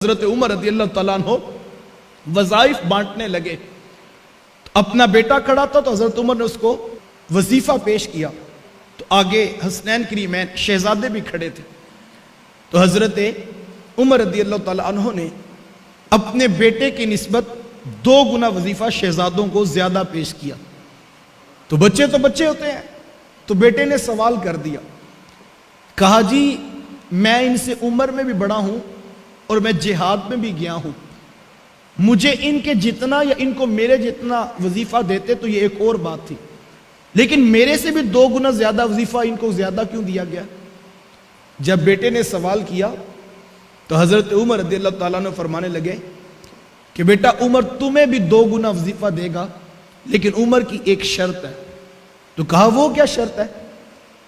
حضرت عمر رضی اللہ تعالیٰ عنہ وظائف بانٹنے لگے، اپنا بیٹا کھڑا تھا تو حضرت عمر نے اس کو وظیفہ پیش کیا، تو آگے حسنین کریمین شہزادے بھی کھڑے تھے، تو حضرت عمر رضی اللہ تعالیٰ عنہ نے اپنے بیٹے کی نسبت 2 گنا وظیفہ شہزادوں کو زیادہ پیش کیا۔ تو بچے ہوتے ہیں، تو بیٹے نے سوال کر دیا، کہا جی میں ان سے عمر میں بھی بڑا ہوں اور میں جہاد میں بھی گیا ہوں، مجھے ان کے جتنا یا ان کو میرے جتنا وظیفہ دیتے تو یہ ایک اور بات تھی، لیکن میرے سے بھی 2 گنا زیادہ وظیفہ ان کو زیادہ کیوں دیا گیا؟ جب بیٹے نے سوال کیا تو حضرت عمر رضی اللہ تعالیٰ نے فرمانے لگے کہ بیٹا عمر تمہیں بھی 2 گنا وظیفہ دے گا، لیکن عمر کی ایک شرط ہے۔ تو کہا وہ کیا شرط ہے؟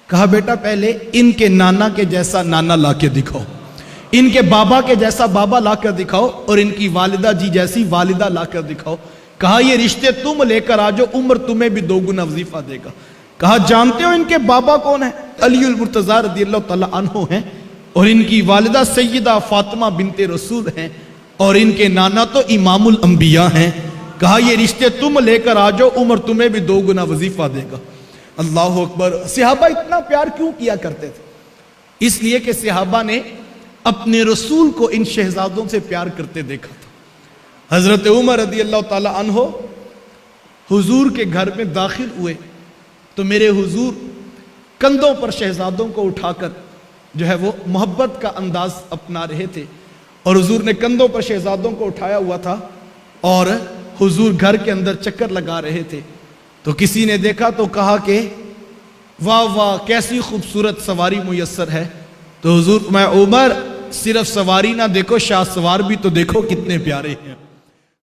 کہا بیٹا پہلے ان کے نانا کے جیسا نانا لا کے دکھاؤ، ان کے بابا کے جیسا بابا لا کر دکھاؤ، اور ان کی والدہ جی جیسی والدہ لا کر دکھاؤ۔ کہا یہ رشتے تم لے کر آ جاؤ، عمر تمہیں بھی 2 گنا وظیفہ دے گا۔ کہا جانتے ہو ان کے بابا کون ہیں؟ علی المرتضیٰ رضی اللہ تعالیٰ عنہ ہیں، اور ان کی والدہ سیدہ فاطمہ بنت رسول ہیں، اور ان کے نانا تو امام الانبیاء ہیں۔ کہا یہ رشتے تم لے کر آ جاؤ، عمر تمہیں بھی 2 گنا وظیفہ دے گا۔ اللہ اکبر۔ صحابہ اتنا پیار کیوں کیا کرتے تھے؟ اس لیے کہ صحابہ نے اپنے رسول کو ان شہزادوں سے پیار کرتے دیکھا تھا۔ حضرت عمر رضی اللہ تعالی عنہ حضور کے گھر میں داخل ہوئے تو میرے حضور کندھوں پر شہزادوں کو اٹھا کر جو ہے وہ محبت کا انداز اپنا رہے تھے، اور حضور نے کندھوں پر شہزادوں کو اٹھایا ہوا تھا اور حضور گھر کے اندر چکر لگا رہے تھے۔ تو کسی نے دیکھا تو کہا کہ واہ واہ کیسی خوبصورت سواری میسر ہے۔ تو حضور میں عمر صرف سواری نہ دیکھو، شاہ سوار بھی تو دیکھو کتنے پیارے ہیں۔